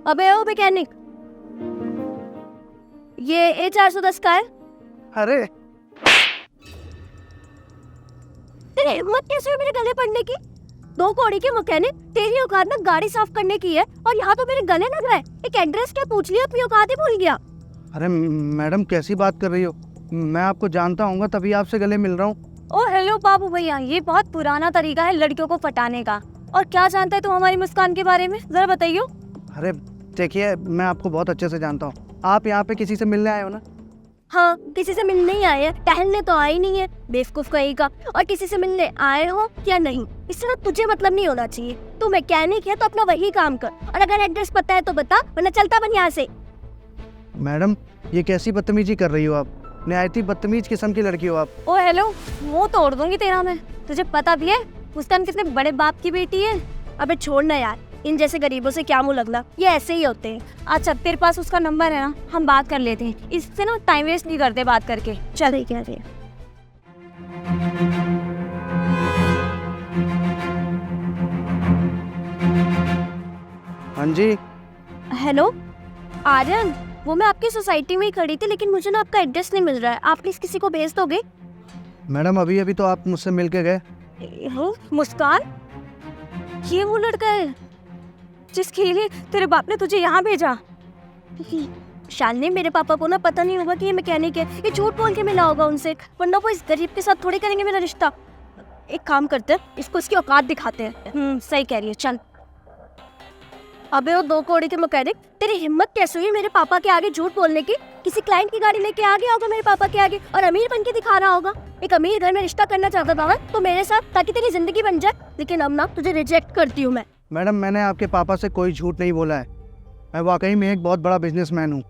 अबे ओ मैकेनिक, ये A410 का है। अरे तेरी हिम्मत कैसे हुई मेरे गले पड़ने की? 2 कौड़ी के मैकेनिक, तेरी औकात ना गाड़ी साफ करने की है और यहाँ तो मेरे गले लग रहा है। एक एड्रेस क्या पूछ लिया, अपनी औकात ही भूल गया। अरे मैडम कैसी बात कर रही हो? मैं आपको जानता हूँ तभी आपसे गले मिल रहा हूँ। ओ हेलो बाबू भैया, ये बहुत पुराना तरीका है लड़कियों को पटाने का। और क्या जानता है तू हमारी मुस्कान के बारे में, जरा बताइयो। अरे देखिए, मैं आपको बहुत अच्छे से जानता हूँ। आप यहाँ पे किसी से मिलने आए हो ना? हाँ, किसी से मिलने ही आए हैं, टहलने तो आए नहीं है, बेवकूफ कहेगा। और किसी से मिलने आए हो या नहीं, इससे ना तुझे मतलब नहीं होना चाहिए। तू मैकेनिक है तो अपना वही काम कर, और अगर एड्रेस पता है तो बता, वरना चलता बन यहाँ से। मैडम ये कैसी बदतमीजी कर रही हो आप? निहायती बदतमीज किस्म की लड़की हो आप। ओ हेलो, मुंह तोड़ दूंगी तेरा मैं। तुझे पता भी है मुस्कान कितने बड़े बाप की बेटी है? अबे छोड़ना यार, इन जैसे गरीबों से क्या मुंह लगना, ये ऐसे ही होते हैं। अच्छा तेरे पास उसका नंबर है ना, हम बात कर लेते हैं। इससे ना टाइम वेस्ट नहीं करते बात करके। चल ठीक है। हाँ जी। हेलो आर्यन, वो मैं आपकी सोसाइटी में ही खड़ी थी, लेकिन मुझे ना आपका एड्रेस नहीं मिल रहा है। आप प्लीज किसी को भेज दोगे? मैडम अभी अभी तो आप मुझसे मिल के गए। मुस्कान, ये वो लड़का है जिसके लिए तेरे बाप ने तुझे यहाँ भेजा। शालिनी, मेरे पापा को ना पता नहीं होगा कि ये मैकेनिक है। ये झूठ बोल के मिला होगा उनसे, वरना वो इस गरीब के साथ थोड़ी करेंगे मेरा रिश्ता। एक काम करते हैं, इसको इसकी औकात दिखाते हैं। सही कह रही है, चल। अबे वो 2 कौड़ी के मैकेनिक, तेरी हिम्मत कैसे हुई मेरे पापा के आगे झूठ बोलने की? किसी क्लाइंट की गाड़ी लेके आ गया होगा मेरे पापा के आगे और अमीर बन के दिखा रहा होगा। एक अमीर घर में रिश्ता करना चाहता था तो मेरे साथ, ताकि तेरी जिंदगी बन जाए। लेकिन अब ना तुझे रिजेक्ट करती हूँ मैं। मैडम मैंने आपके पापा से कोई झूठ नहीं बोला है। मैं वाकई में एक बहुत बड़ा बिजनेसमैन हूँ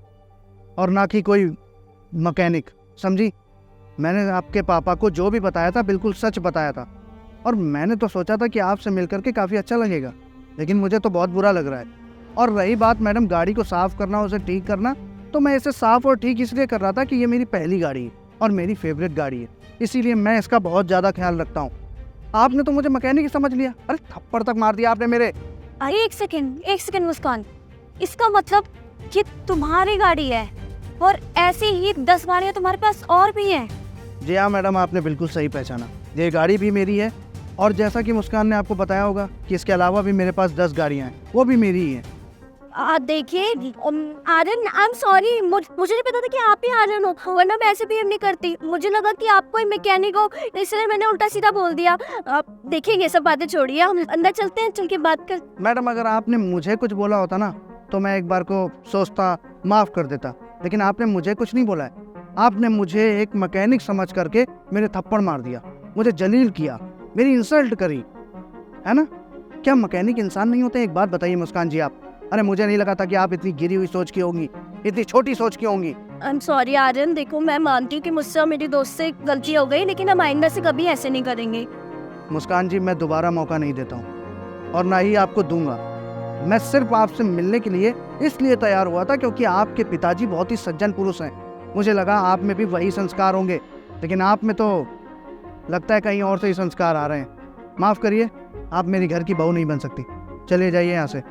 और ना कि कोई मैकेनिक, समझी? मैंने आपके पापा को जो भी बताया था बिल्कुल सच बताया था। और मैंने तो सोचा था कि आपसे मिल करके काफ़ी अच्छा लगेगा, लेकिन मुझे तो बहुत बुरा लग रहा है। और रही बात मैडम गाड़ी को साफ़ करना, उसे ठीक करना, तो मैं इसे साफ़ और ठीक इसलिए कर रहा था कि ये मेरी पहली गाड़ी है और मेरी फेवरेट गाड़ी है, इसीलिए मैं इसका बहुत ज़्यादा ख्याल रखता हूँ। आपने तो मुझे मैकेनिक ही समझ लिया। अरे थप्पड़ तक मार दिया आपने मेरे। अरे एक सेकंड मुस्कान, इसका मतलब ये तुम्हारी गाड़ी है और ऐसी ही 10 गाड़ियाँ तुम्हारे पास और भी हैं? जी हाँ मैडम, आपने बिल्कुल सही पहचाना। ये गाड़ी भी मेरी है और जैसा कि मुस्कान ने आपको बताया होगा कि इसके अलावा भी मेरे पास 10 गाड़ियाँ हैं, वो भी मेरी ही हैं। देखिए आर्यन, आई एम सॉरी, मुझे नहीं पता था कि आप ही आर्यन हो, वरना मैं ऐसे बिहेव नहीं करती। मुझे लगा कि आप कोई मैकेनिक हो, इसलिए मैंने उल्टा सीधा बोल दिया। देखिए ये सब बातें छोड़िए, हम अंदर चलते हैं, चल के बात कर। मैडम अगर आपने मुझे कुछ बोला होता ना तो मैं एक बार को सोचता, माफ़ कर देता, लेकिन आपने मुझे कुछ नहीं बोला है। आपने मुझे एक मैकेनिक समझ करके मेरे थप्पड़ मार दिया, मुझे जलील किया, मेरी इंसल्ट करी, है ना? क्या मैकेनिक इंसान नहीं होते? एक बात बताइए मुस्कान जी आप। अरे मुझे नहीं लगा था कि आप इतनी गिरी हुई सोच की होंगी, इतनी छोटी सोच की होंगी। आई एम सॉरी आर्यन, देखो मैं मानती हूँ कि मुझसे और मेरी दोस्त से गलती हो गई, लेकिन हम आइंदा से कभी ऐसे नहीं करेंगे। मुस्कान जी मैं दोबारा मौका नहीं देता हूँ और ना ही आपको दूंगा। मैं सिर्फ आपसे मिलने के लिए इसलिए तैयार हुआ था क्योंकि आपके पिताजी बहुत ही सज्जन पुरुष हैं। मुझे लगा आप में भी वही संस्कार होंगे, लेकिन आप में तो लगता है कहीं और से ही संस्कार आ रहे हैं। माफ़ करिए, आप मेरी घर की बहू नहीं बन सकती। चले जाइए यहाँ से।